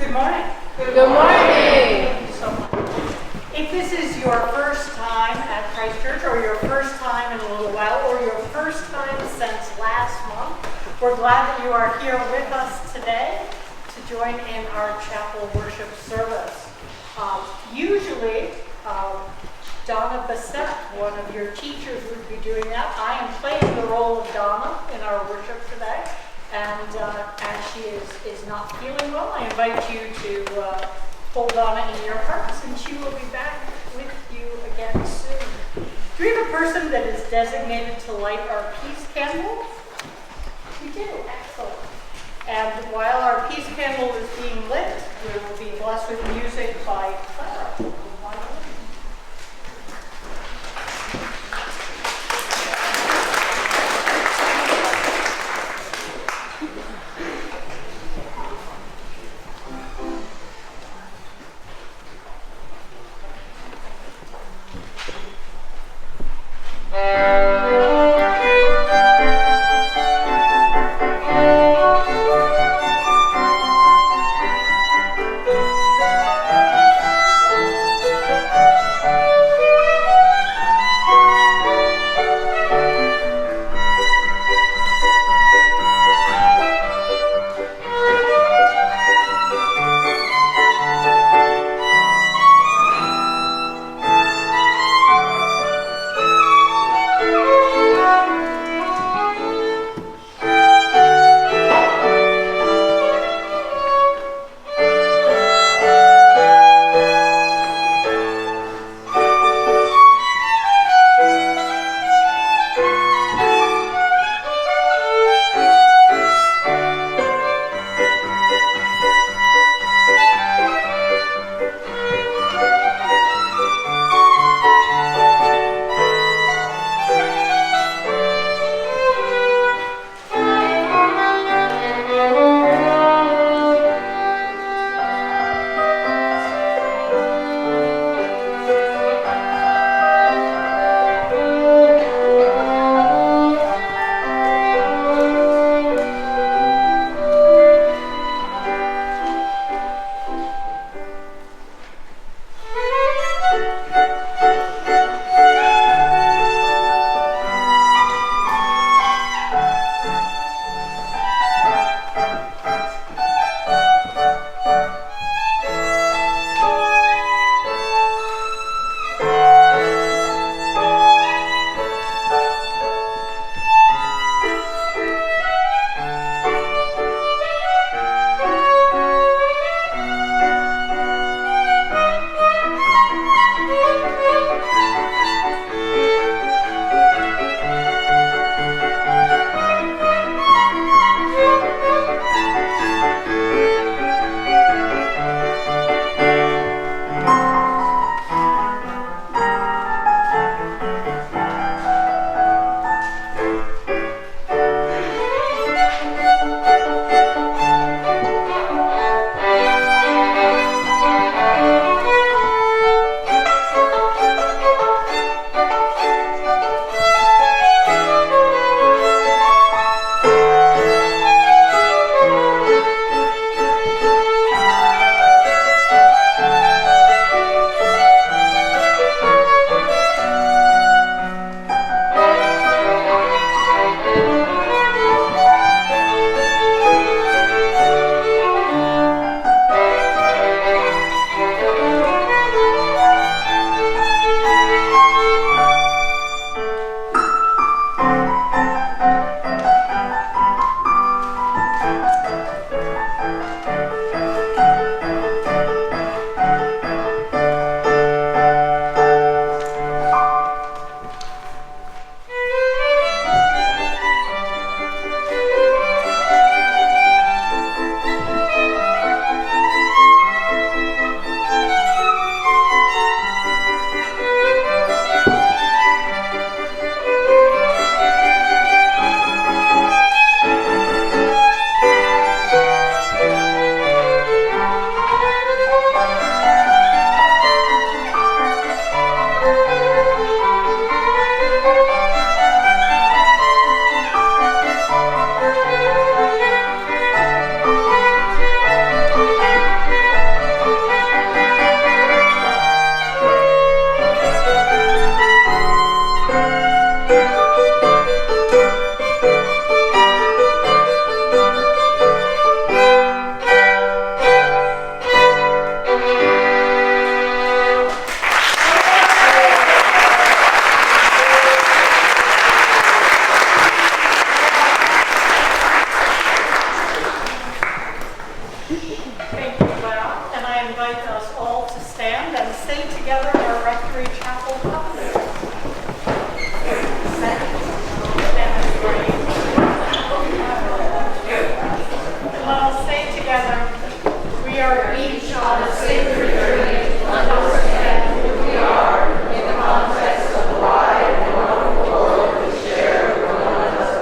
Good morning. Good morning. Thank you so much. If this is your first time at Christ Church, or your first time in a little while, or your first time since last month, we're glad that you are here with us today to join in our chapel worship service. Usually, Donna Bassett, one of your teachers, would be doing that. I am playing the role of Donna in our worship today, and as she is not feeling well, I invite you to hold Donna in your hearts, and she will be back with you again soon. Do we have a person that is designated to light our peace candle? We do, excellent. And while our peace candle is being lit, we will be blessed with music by Clara. Thank you, Val. And I invite us all to stand and say together our Rectory Chapel covenant. And let us say together, we are each on a sacred journey, understand who we are in the context of the wide and wonderful world we share with one another.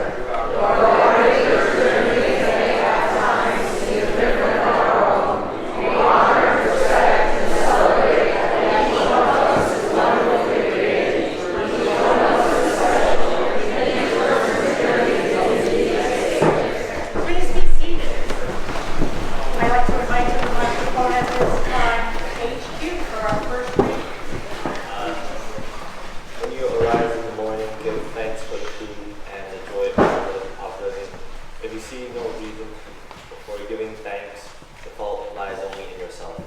Our larger journeys may at times seem different from our own. We honor, respect, and celebrate that each one of us is wonderfully created. Each one of us is special, and each person's journey is unique. Please be seated. I'd like to invite to the microphone at this time HQ for our first reading. When you arise in the morning, give thanks for the food and the joy of living. If you see no reason for giving thanks, the fault lies only in yourself.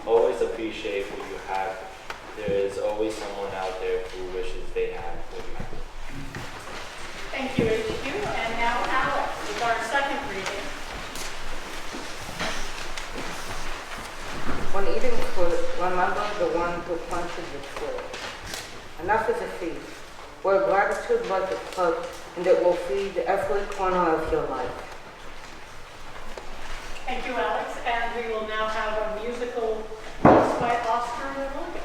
Always appreciate what you have. There is always someone out there who wishes they had what you have. Thank you, HQ. And now Alex with our second reading. When eating food, remember the one who planted the tree. Enough is a feast. Wear gratitude like a cloak, and it will feed every corner of your life. Thank you, Alex. And we will now have a musical piece by Oscar and Logan.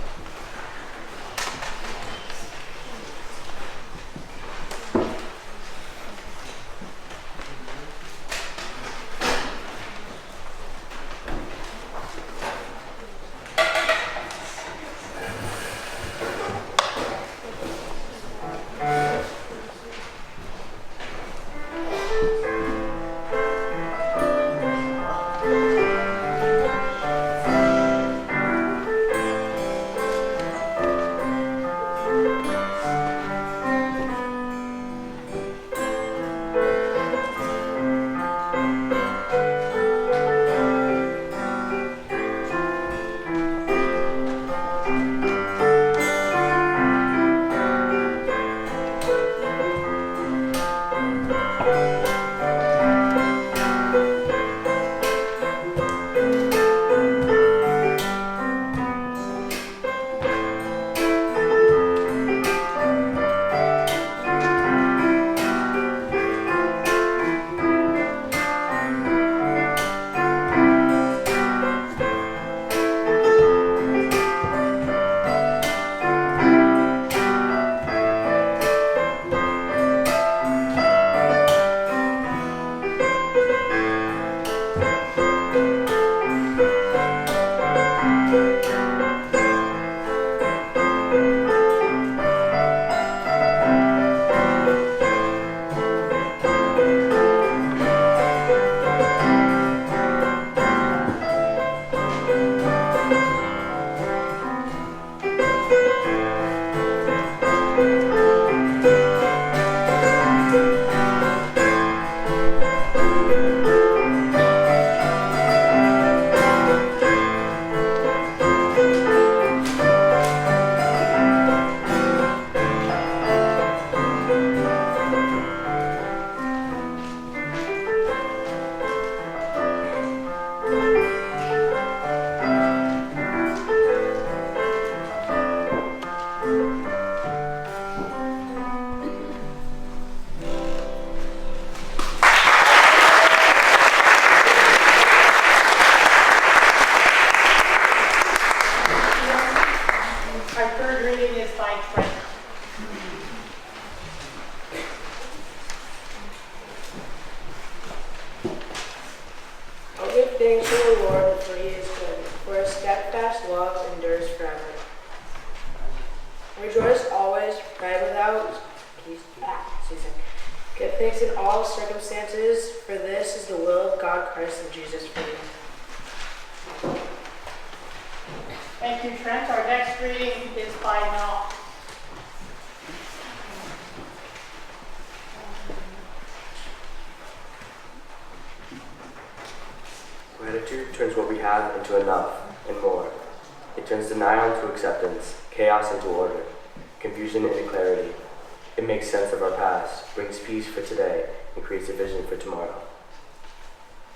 Our third reading is by Trent. I'll give thanks to the Lord, for he is good, for his steadfast love endures forever. Rejoice always, pray without ceasing. Give thanks in all circumstances, for this is the will of God Christ and Jesus for you. Thank you, Trent. Our next reading is by Knox. Gratitude turns what we have into enough and more. It turns denial into acceptance, chaos into order, confusion into clarity. It makes sense of our past, brings peace for today, and creates a vision for tomorrow.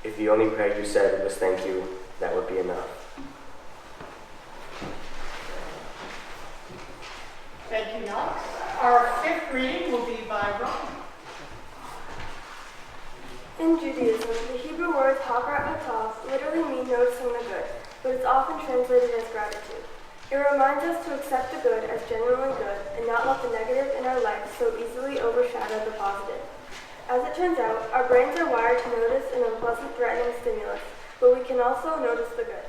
If the only prayer you said was thank you, that would be enough. Thank you, Knox. Our fifth reading will be by Ron. In Judaism, the Hebrew word hakrat hatov literally means noticing the good, but it's often translated as gratitude. It reminds us to accept the good as genuinely good and not let the negative in our life so easily overshadow the positive. As it turns out, our brains are wired to notice an unpleasant, threatening stimulus, but we can also notice the good.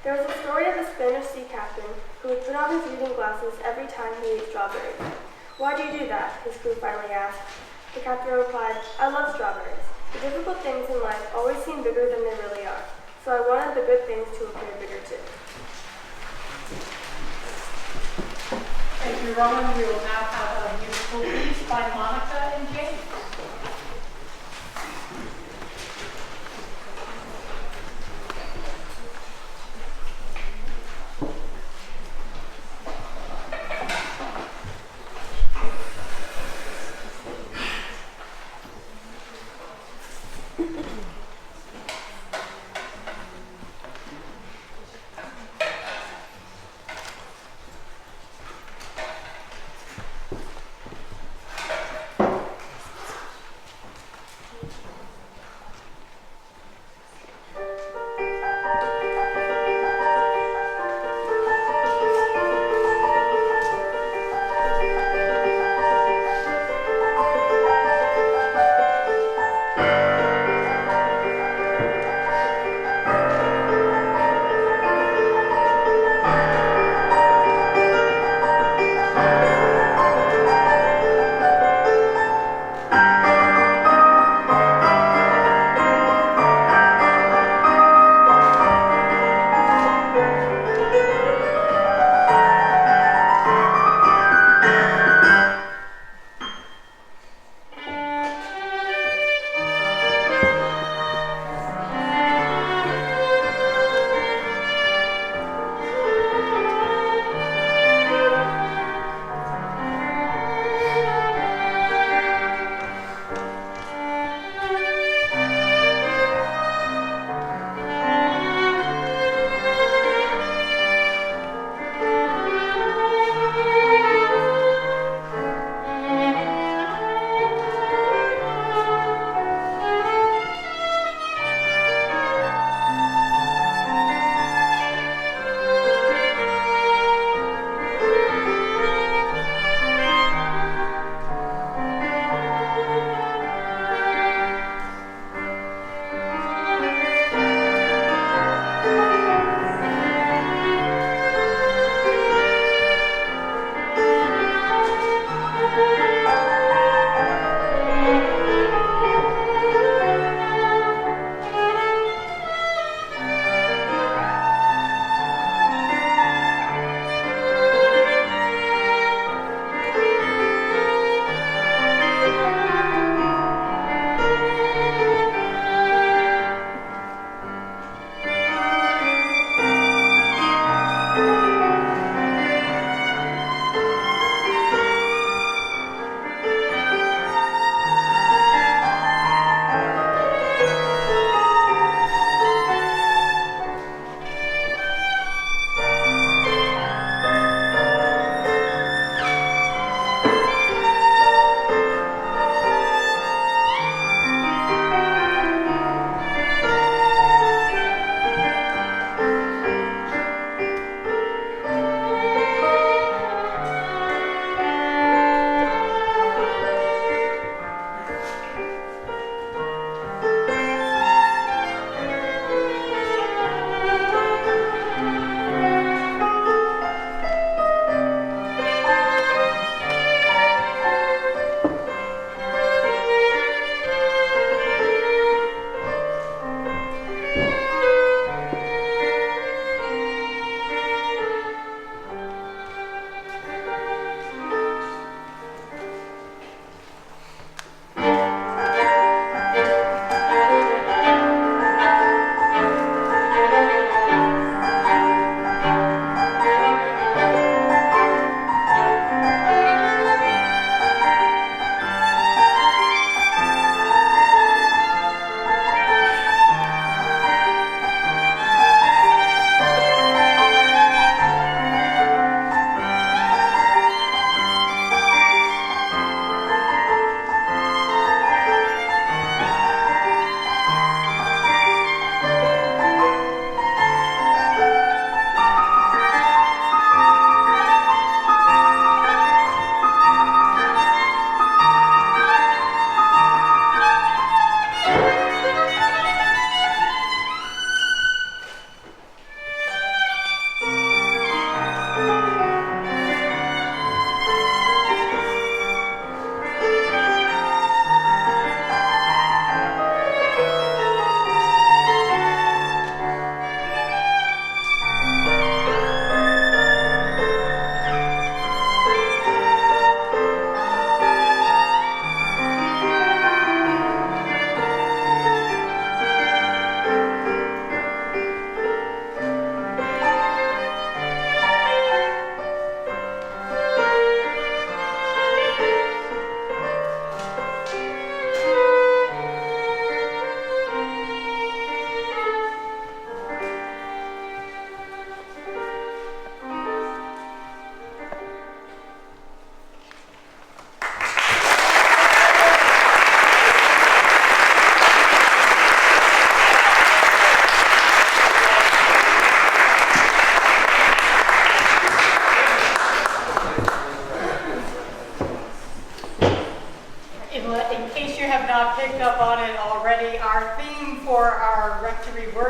There was a story of a Spanish sea captain who would put on his reading glasses every time he ate strawberries. "Why do you do that?" his crew finally asked. The captain replied, "I love strawberries. The difficult things in life always seem bigger than they really are, so I wanted the good things to appear bigger too." Thank you, Roman. We will now have a musical piece by Monica and James.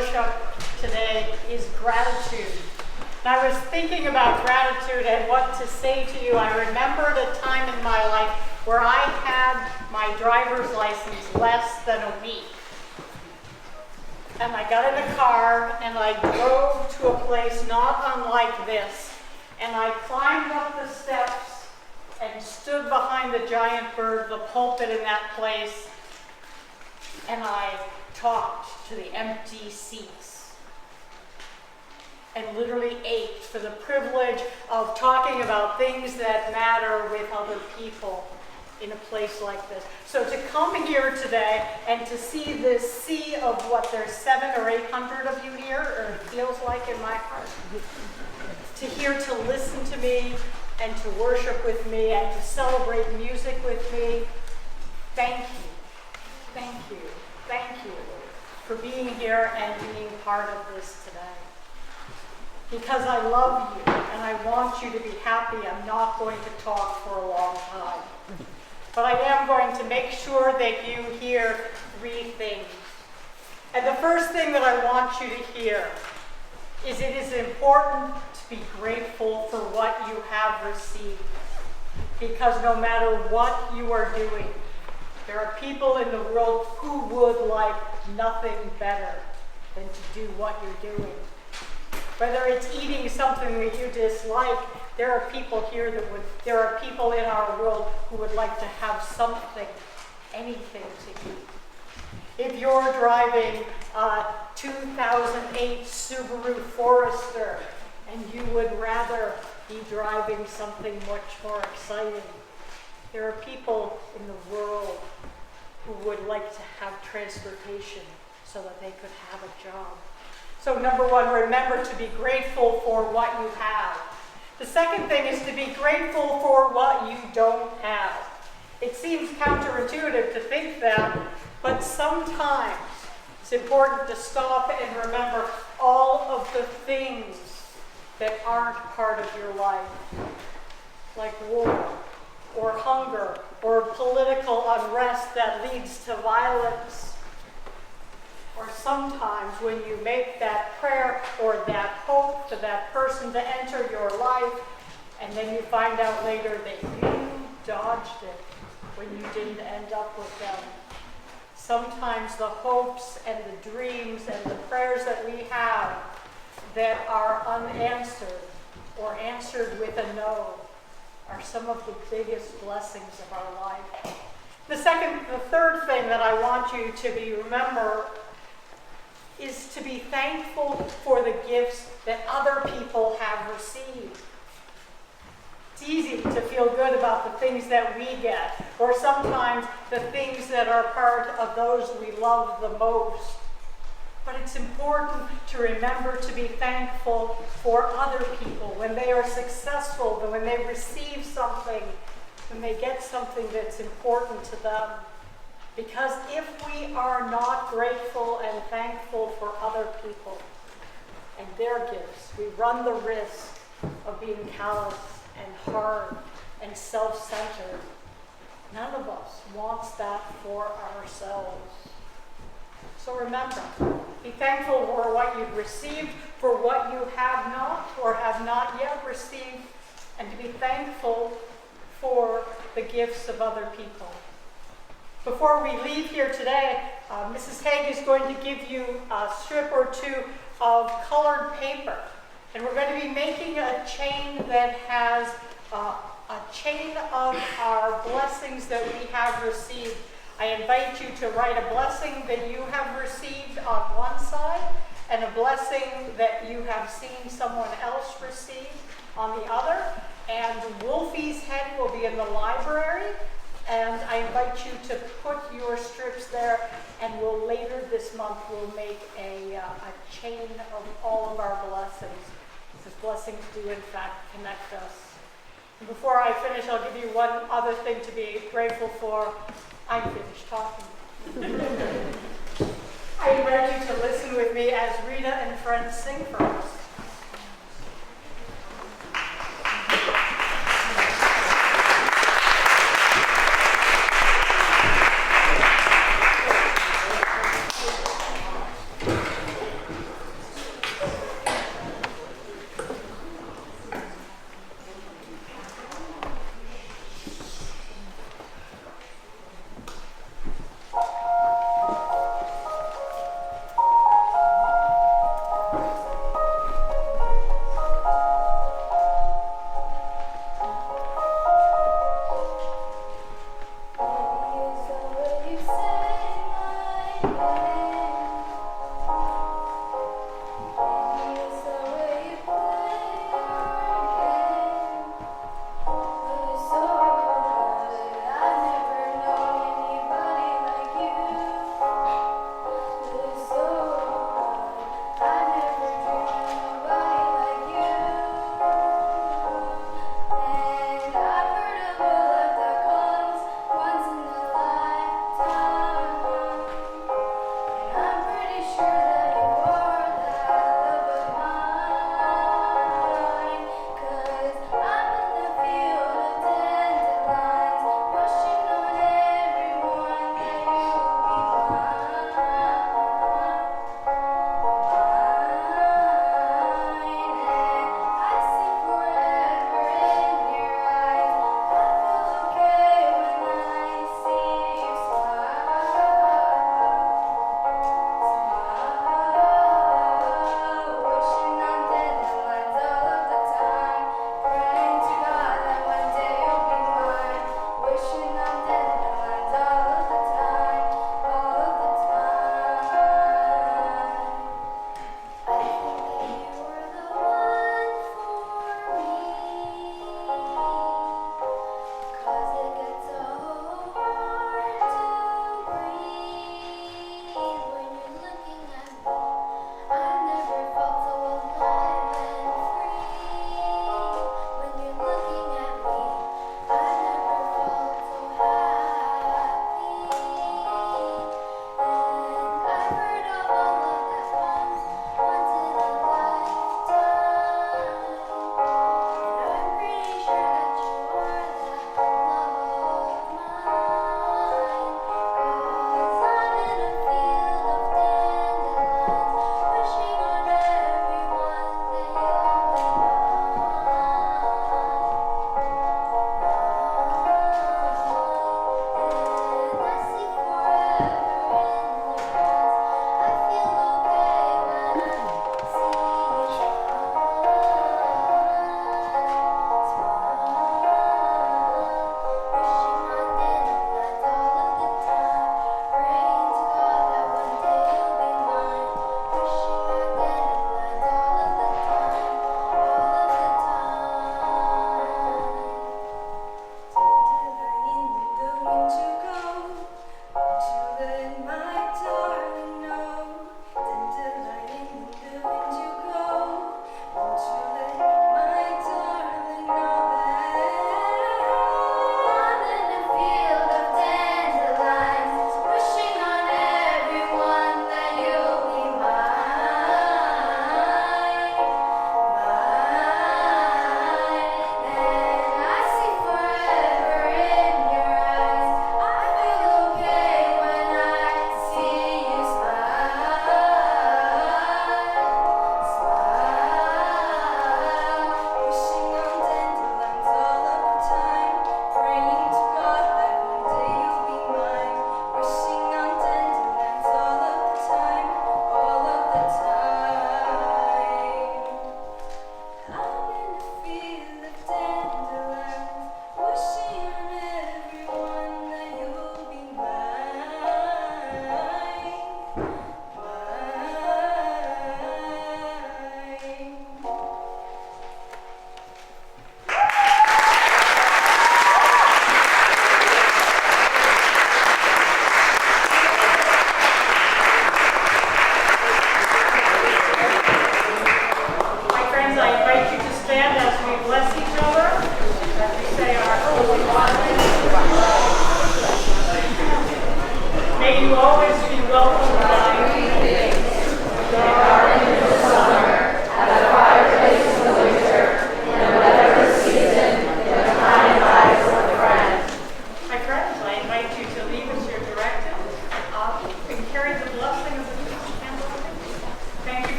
worship today is gratitude. And I was thinking about gratitude and what to say to you. I remembered a time in my life where I had my driver's license less than a week. And I got in a car and I drove to a place not unlike this. And I climbed up the steps and stood behind the giant bird, the pulpit in that place. And I talked to the empty seats. And literally ached for the privilege of talking about things that matter with other people in a place like this. So to come here today and to see this sea of what there's 700 or 800 of you here, or it feels like in my heart, to hear, to listen to me and to worship with me and to celebrate music with me, thank you, thank you, thank you for being here and being part of this today. Because I love you and I want you to be happy, I'm not going to talk for a long time. But I am going to make sure that you hear three things. And the first thing that I want you to hear is it is important to be grateful for what you have received. Because no matter what you are doing, there are people in the world who would like nothing better than to do what you're doing. Whether it's eating something that you dislike, there are people here there are people in our world who would like to have something, anything to eat. If you're driving a 2008 Subaru Forester and you would rather be driving something much more exciting, there are people in the world who would like to have transportation so that they could have a job. So number one, remember to be grateful for what you have. The second thing is to be grateful for what you don't have. It seems counterintuitive to think that, but sometimes it's important to stop and remember all of the things that aren't part of your life, like war, or hunger, or political unrest that leads to violence. Or sometimes when you make that prayer or that hope for that person to enter your life, and then you find out later that you dodged it when you didn't end up with them. Sometimes the hopes and the dreams and the prayers that we have that are unanswered or answered with a no are some of the biggest blessings of our life. The third thing that I want you to remember is to be thankful for the gifts that other people have received. It's easy to feel good about the things that we get, or sometimes the things that are part of those we love the most. But it's important to remember to be thankful for other people when they are successful, when they receive something, when they get something that's important to them. Because if we are not grateful and thankful for other people and their gifts, we run the risk of being callous and hard and self-centered. None of us wants that for ourselves. So remember, be thankful for what you've received, for what you have not or have not yet received, and to be thankful for the gifts of other people. Before we leave here today, Mrs. Haig is going to give you a strip or two of colored paper. And we're going to be making a chain that has a chain of our blessings that we have received. I invite you to write a blessing that you have received on one side and a blessing that you have seen someone else receive on the other. And Wolfie's head will be in the library. And I invite you to put your strips there, and later this month we'll make a chain of all of our blessings. Because blessings do in fact connect us. And before I finish, I'll give you one other thing to be grateful for. I'm finished talking. I invite you to listen with me as Rita and friends sing for us. you always